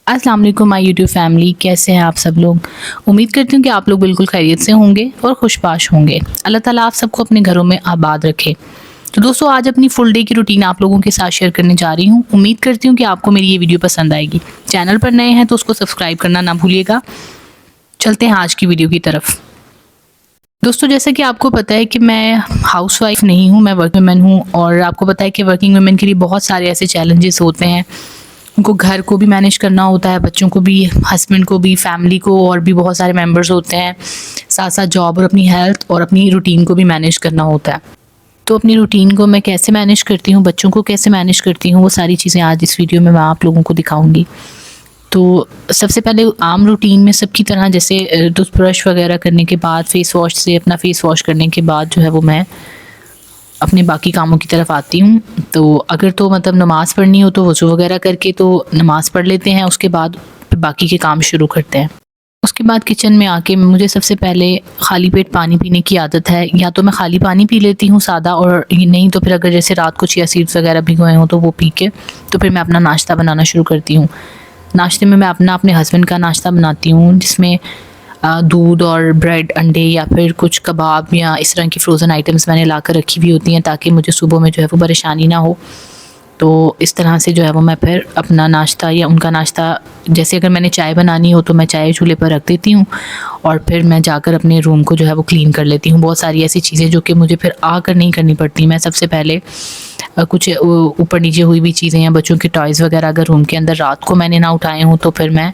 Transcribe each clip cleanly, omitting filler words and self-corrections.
अस्सलाम वालेकुम my YouTube family, कैसे हैं आप सब लोग। उम्मीद करती हूँ कि आप लोग बिल्कुल खैरियत से होंगे और खुशबाश होंगे। अल्लाह ताला आप सबको अपने घरों में आबाद रखे। तो दोस्तों, आज अपनी फुल डे की रूटीन आप लोगों के साथ शेयर करने जा रही हूँ। उम्मीद करती हूँ कि आपको मेरी ये वीडियो पसंद आएगी। चैनल पर नए हैं तो उसको सब्सक्राइब करना ना भूलिएगा। चलते हैं आज की वीडियो की तरफ। दोस्तों, जैसा कि आपको पता है कि मैं हाउसवाइफ नहीं हूँ, मैं वर्किंग वुमेन हूँ। और आपको पता है कि वर्किंग वुमेन के लिए बहुत सारे ऐसे चैलेंजेस होते हैं। उनको घर को भी मैनेज करना होता है, बच्चों को भी, हस्बैंड को भी, फैमिली को, और भी बहुत सारे मेंबर्स होते हैं। साथ साथ जॉब और अपनी हेल्थ और अपनी रूटीन को भी मैनेज करना होता है। तो अपनी रूटीन को मैं कैसे मैनेज करती हूँ, बच्चों को कैसे मैनेज करती हूँ, वो सारी चीज़ें आज इस वीडियो में मैं आप लोगों को दिखाऊंगी। तो सबसे पहले आम रूटीन में सबकी तरह जैसे टूथब्रश वगैरह करने के बाद, फेस वॉश से अपना फेस वॉश करने के बाद जो है वो मैं अपने बाकी कामों की तरफ आती हूँ। तो अगर तो मतलब नमाज़ पढ़नी हो तो वज़ू वगैरह करके तो नमाज़ पढ़ लेते हैं, उसके बाद फिर बाकी के काम शुरू करते हैं। उसके बाद किचन में आके मुझे सबसे पहले खाली पेट पानी पीने की आदत है। या तो मैं खाली पानी पी लेती हूँ सादा, और नहीं तो फिर अगर जैसे रात को चिया सीड्स वगैरह भिगोए हों तो वो पी के तो फिर मैं अपना नाश्ता बनाना शुरू करती हूँ। नाश्ते में मैं अपने हस्बैंड का नाश्ता बनाती हूँ, जिसमें दूध और ब्रेड, अंडे या फिर कुछ कबाब या इस तरह की फ़्रोज़न आइटम्स मैंने ला कर रखी हुई होती हैं, ताकि मुझे सुबह में जो है वो परेशानी ना हो। तो इस तरह से जो है वो मैं फिर अपना नाश्ता या उनका नाश्ता, जैसे अगर मैंने चाय बनानी हो तो मैं चाय चूल्हे पर रख देती हूँ, और फिर मैं जाकर अपने रूम को जो है वो क्लीन कर लेती हूँ। बहुत सारी ऐसी चीज़ें जो कि मुझे फिर आकर नहीं करनी पड़ती। मैं सबसे पहले कुछ ऊपर नीचे हुई भी चीज़ें या बच्चों के टॉयज़ वगैरह अगर रूम के अंदर रात को मैंने ना उठाए हों तो फिर मैं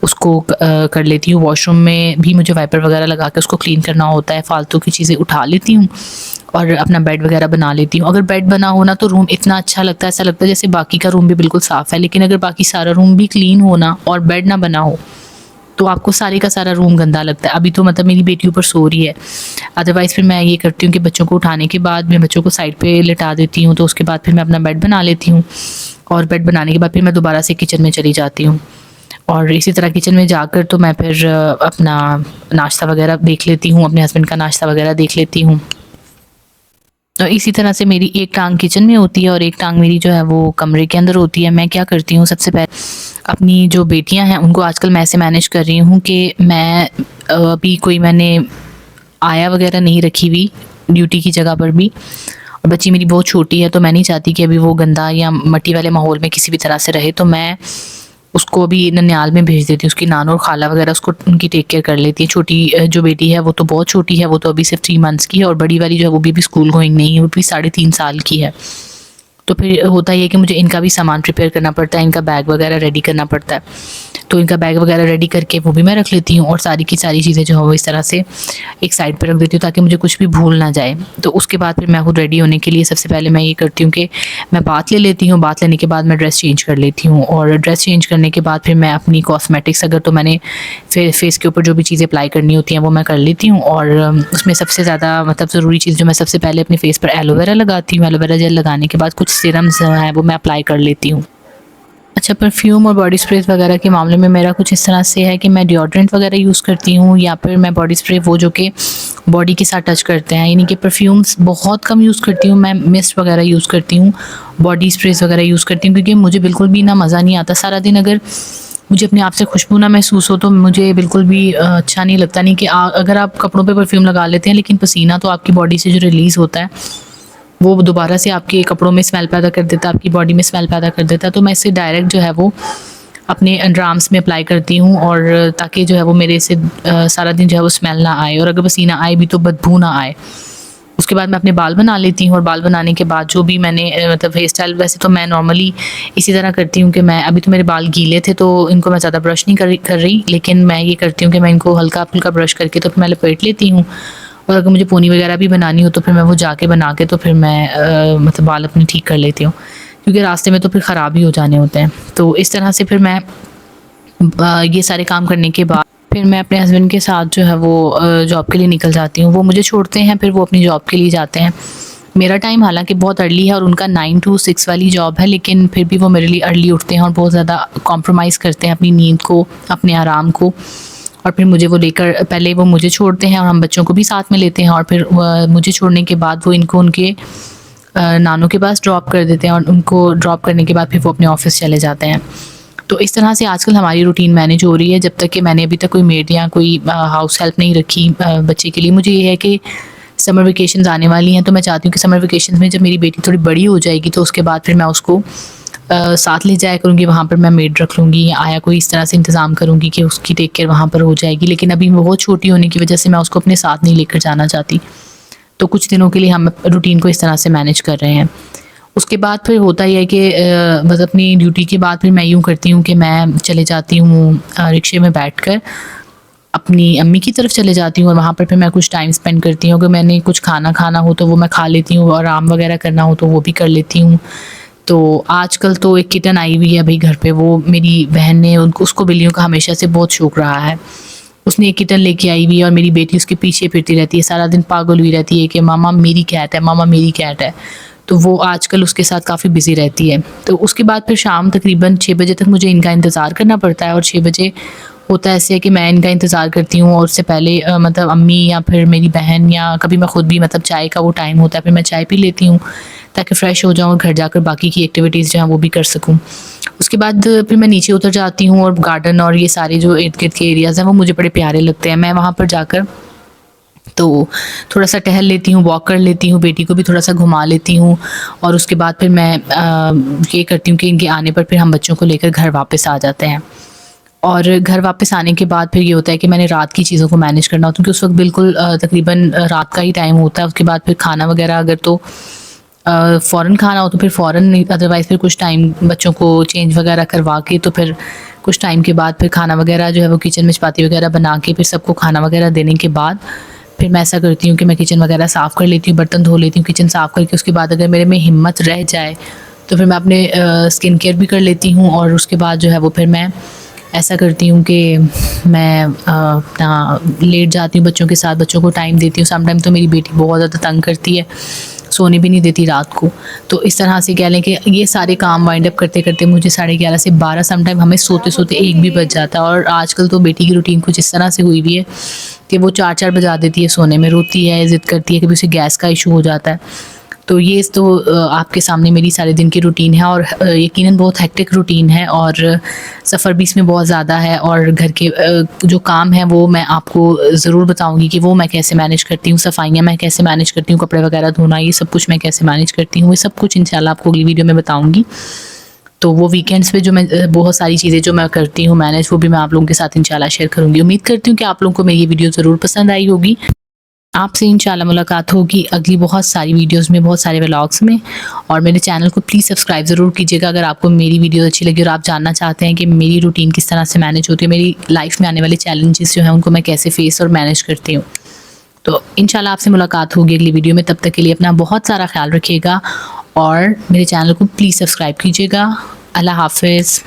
उसको कर लेती हूँ। वॉशरूम में भी मुझे वाइपर वगैरह लगा के उसको क्लीन करना होता है। फालतू की चीज़ें उठा लेती हूँ और अपना बेड वगैरह बना लेती हूँ। अगर बेड बना हो ना तो रूम इतना अच्छा लगता है, ऐसा लगता है जैसे बाकी का रूम भी बिल्कुल साफ़ है। लेकिन अगर बाकी सारा रूम भी क्लीन हो ना और बेड ना बना हो तो आपको सारे का सारा रूम गंदा लगता है। अभी तो मतलब मेरी बेटी ऊपर सो रही है, अदरवाइज़ फिर मैं ये करती हूँ कि बच्चों को उठाने के बाद मैं बच्चों को साइड पे लिटा देती हूँ। तो उसके बाद फिर मैं अपना बेड बना लेती हूँ, और बेड बनाने के बाद फिर मैं दोबारा से किचन में चली जाती हूँ। और इसी तरह किचन में जाकर तो मैं फिर अपना नाश्ता वगैरह देख लेती हूँ, अपने हस्बैंड का नाश्ता वगैरह देख लेती हूँ। तो इसी तरह से मेरी एक टांग किचन में होती है और एक टांग मेरी जो है वो कमरे के अंदर होती है। मैं क्या करती हूँ, सबसे पहले अपनी जो बेटियाँ हैं उनको आजकल मैं ऐसे मैनेज कर रही हूँ कि मैं अभी कोई मैंने आया वगैरह नहीं रखी हुई ड्यूटी की जगह पर भी। और बच्ची मेरी बहुत छोटी है तो मैं नहीं चाहती कि अभी वो गंदा या मट्टी वाले माहौल में किसी भी तरह से रहे। तो मैं उसको अभी ननिहाल में भेज देती हूँ। उसकी नानो और खाला वगैरह उसको उनकी टेक केयर कर लेती है। छोटी जो बेटी है वो तो बहुत छोटी है, वो तो अभी सिर्फ 3 मंथ्स की है, और बड़ी वाली जो है वो भी स्कूल गोइंग नहीं है, वो भी 3.5 साल की है। तो फिर होता ये है कि मुझे इनका भी सामान प्रिपेयर करना पड़ता है, इनका बैग वगैरह रेडी करना पड़ता है। तो इनका बैग वगैरह रेडी करके वो भी मैं रख लेती हूँ, और सारी की सारी चीज़ें जो है वो इस तरह से एक साइड पर रख देती हूँ ताकि मुझे कुछ भी भूल ना जाए। तो उसके बाद फिर मैं खुद रेडी होने के लिए सबसे पहले मैं ये करती हूँ कि मैं बाथ ले लेती हूँ। बाथ लेने के बाद मैं ड्रेस चेंज कर लेती हूँ, और ड्रेस चेंज करने के बाद फिर मैं अपनी कॉस्मेटिक्स, अगर तो मैंने फेस के ऊपर जो भी चीज़ें अप्लाई करनी होती हैं वो मैं कर लेती हूँ। और उसमें सबसे ज़्यादा मतलब ज़रूरी चीज़ जो मैं सबसे पहले अपने फेस पर एलोवेरा लगाती हूँ। एलोवेरा जेल लगाने के बाद कुछ सीरम्स हैं वो मैं अप्लाई कर लेती हूँ। अच्छा, परफ्यूम और बॉडी स्प्रे वगैरह के मामले में मेरा कुछ इस तरह से है कि मैं डिओड्रेंट वगैरह यूज़ करती हूँ, या फिर मैं बॉडी स्प्रे वो जो कि बॉडी के साथ टच करते हैं, यानी कि परफ्यूम्स बहुत कम यूज़ करती हूँ। मैं मिस्ट वगैरह यूज़ करती हूँ, बॉडी स्प्रेस वगैरह यूज़ करती हूँ, क्योंकि मुझे बिल्कुल भी ना मज़ा नहीं आता। सारा दिन अगर मुझे अपने आप से खुशबू ना महसूस हो तो मुझे बिल्कुल भी अच्छा नहीं लगता। नहीं कि अगर आप कपड़ों पे परफ्यूम लगा लेते हैं, लेकिन पसीना तो आपकी बॉडी से जो रिलीज़ होता है वो दोबारा से आपके कपड़ों में स्मेल पैदा कर देता है, आपकी बॉडी में स्मेल पैदा कर देता है। तो मैं इसे डायरेक्ट जो है वो अपने अंडर आर्म्स में अप्लाई करती हूँ, और ताकि जो है वो मेरे से सारा दिन जो है वो स्मेल ना आए, और अगर पसीना आए भी तो बदबू ना आए। उसके बाद मैं अपने बाल बना लेती हूँ, और बाल बनाने के बाद जो भी मैंने मतलब हेयर स्टाइल, वैसे तो मैं नॉर्मली इसी तरह करती हूँ कि मैं अभी तो मेरे बाल गीले थे तो इनको मैं ज़्यादा ब्रश नहीं कर रही, लेकिन मैं ये करती हूँ कि मैं इनको हल्का फुल्का ब्रश करके तो फिर मैं लपेट लेती हूँ। और अगर मुझे पोनी वगैरह भी बनानी हो तो फिर मैं वो जाके बना के तो फिर मैं मतलब बाल अपने ठीक कर लेती हूँ, क्योंकि रास्ते में तो फिर ख़राब ही हो जाने होते हैं। तो इस तरह से फिर मैं ये सारे काम करने के बाद फिर मैं अपने हस्बैंड के साथ जो है वो जॉब के लिए निकल जाती हूँ। वो मुझे छोड़ते हैं, फिर वो अपनी जॉब के लिए जाते हैं। मेरा टाइम हालांकि बहुत अर्ली है और उनका 9 to 6 वाली जॉब है, लेकिन फिर भी वो मेरे लिए अर्ली उठते हैं और बहुत ज़्यादा कॉम्प्रोमाइज़ करते हैं अपनी नींद को, अपने आराम को। और फिर मुझे वो लेकर, पहले वो मुझे छोड़ते हैं और हम बच्चों को भी साथ में लेते हैं, और फिर मुझे छोड़ने के बाद वो इनको उनके नानों के पास ड्रॉप कर देते हैं, और उनको ड्रॉप करने के बाद फिर वो अपने ऑफिस चले जाते हैं। तो इस तरह से आजकल हमारी रूटीन मैनेज हो रही है। जब तक कि मैंने अभी तक कोई मेड या कोई हाउस हेल्प नहीं रखी बच्चे के लिए। मुझे ये है कि समर वेकेशंस आने वाली हैं, तो मैं चाहती हूँ कि समर वेकेशंस में जब मेरी बेटी थोड़ी बड़ी हो जाएगी तो उसके बाद फिर मैं उसको साथ ले जाया करूँगी, वहाँ पर मैं मेड रख लूँगी या आया कोई इस तरह से इंतज़ाम करूँगी कि उसकी टेक केयर वहाँ पर हो जाएगी। लेकिन अभी वो बहुत छोटी होने की वजह से मैं उसको अपने साथ नहीं लेकर जाना चाहती। तो कुछ दिनों के लिए हम रूटीन को इस तरह से मैनेज कर रहे हैं। उसके बाद फिर होता ही है कि बस अपनी ड्यूटी के बाद फिर मैं यूँ करती हूँ कि मैं चले जाती हूँ रिक्शे में बैठकर अपनी अम्मी की तरफ चले जाती हूँ और वहाँ पर फिर मैं कुछ टाइम स्पेंड करती हूँ। अगर मैंने कुछ खाना खाना हो तो वो मैं खा लेती हूँ, और आराम वगैरह करना हो तो वो भी कर लेती हूँ। तो आजकल तो एक किटन आई हुई है भाई घर पे, वो मेरी बहन ने उसको बिल्लियों का हमेशा से बहुत शौक रहा है। उसने एक किटन लेके आई हुई है और मेरी बेटी उसके पीछे फिरती रहती है, सारा दिन पागल हुई रहती है कि मामा मेरी कैट है, मामा मेरी कैट है। तो वो आजकल उसके साथ काफ़ी बिज़ी रहती है। तो उसके बाद फिर शाम तकरीबन 6 बजे तक मुझे इनका इंतज़ार करना पड़ता है, और 6 बजे होता ऐसे है कि मैं इनका इंतज़ार करती हूँ और उससे पहले मतलब अम्मी या फिर मेरी बहन या कभी मैं ख़ुद भी, मतलब चाय का वो टाइम होता है, फिर मैं चाय पी लेती हूँ ताकि फ़्रेश हो जाऊँ और घर जाकर बाकी की एक्टिविटीज़ जो हैं वो भी कर सकूँ। उसके बाद फिर मैं नीचे उतर जाती हूँ और गार्डन और ये सारे जो इर्द-गिर्द के एरियाज़ हैं वो मुझे बड़े प्यारे लगते हैं। मैं वहाँ पर जाकर तो थोड़ा-सा टहल लेती हूँ, वॉक कर लेती हूँ, बेटी को भी थोड़ा-सा घुमा लेती हूँ, और उसके बाद फिर मैं ये करती हूँ कि इनके आने पर फिर हम बच्चों को लेकर घर वापस आ जाते हैं। और घर वापस आने के बाद फिर ये होता है कि मैंने रात की चीज़ों को मैनेज करना होता है, क्योंकि उस वक़्त बिल्कुल तकरीबन रात का ही टाइम होता है। उसके बाद फिर खाना वग़ैरह अगर तो फ़ौरन खाना हो तो फिर फ़ौरन, नहीं अदरवाइज़ फिर कुछ टाइम बच्चों को चेंज वग़ैरह करवा के तो फिर कुछ टाइम के बाद फिर खाना वग़ैरह जो है वो किचन में चपाती वग़ैरह बना के फिर सबको खाना वग़ैरह देने के बाद फिर मैं ऐसा करती हूँ कि मैं किचन वग़ैरह साफ़ कर लेती हूँ, बर्तन धो लेती हूँ। किचन साफ़ करके उसके बाद अगर मेरे में हिम्मत रह जाए तो फिर मैं अपने स्किन केयर भी कर लेती हूँ, और उसके बाद जो है वो फिर मैं ऐसा करती हूँ कि मैं अपना लेट जाती हूँ बच्चों के साथ, बच्चों को टाइम देती हूँ। समटाइम तो मेरी बेटी बहुत ज़्यादा तंग करती है, सोने भी नहीं देती रात को। तो इस तरह से कह लें कि ये सारे काम वाइंड अप करते-करते मुझे 11:30 से 12, समटाइम हमें सोते-सोते 1 भी बज जाता है। और आजकल तो बेटी की रूटीन कुछ इस तरह से हुई हुई है कि वो 4-4 बजा देती है सोने में, रोती है, ज़िद करती है, कभी उसे गैस का इशू हो जाता है। तो ये तो आपके सामने मेरी सारे दिन की रूटीन है, और यकीनन बहुत हेक्टिक रूटीन है, और सफ़र भी इसमें बहुत ज़्यादा है, और घर के जो काम हैं वो मैं आपको ज़रूर बताऊँगी कि वो मैं कैसे मैनेज करती हूँ, सफाइयाँ मैं कैसे मैनेज करती हूँ, कपड़े वगैरह धोना, ये सब कुछ मैं कैसे मैनेज करती हूँ, ये सब कुछ इंशाल्लाह आपको अगली वीडियो में बताऊँगी। तो वो वीकेंड्स पे जो मैं बहुत सारी चीज़ें जो मैं करती हूँ मैनेज, वो भी मैं आप लोगों के साथ इंशाल्लाह शेयर करूँगी। उम्मीद करती हूँ कि आप लोगों को मेरी ये वीडियो ज़रूर पसंद आई होगी। आपसे इंशाल्लाह मुलाकात होगी अगली बहुत सारी वीडियोस में, बहुत सारे व्लॉग्स में। और मेरे चैनल को प्लीज़ सब्सक्राइब ज़रूर कीजिएगा अगर आपको मेरी वीडियो अच्छी लगी और आप जानना चाहते हैं कि मेरी रूटीन किस तरह से मैनेज होती है, मेरी लाइफ में आने वाले चैलेंजेस जो हैं उनको मैं कैसे फेस और मैनेज करती हूँ। तो इंशाल्लाह आपसे मुलाकात होगी अगली वीडियो में। तब तक के लिए अपना बहुत सारा ख्याल रखिएगा और मेरे चैनल को प्लीज़ सब्सक्राइब कीजिएगा। अल्लाह हाफ़िज़।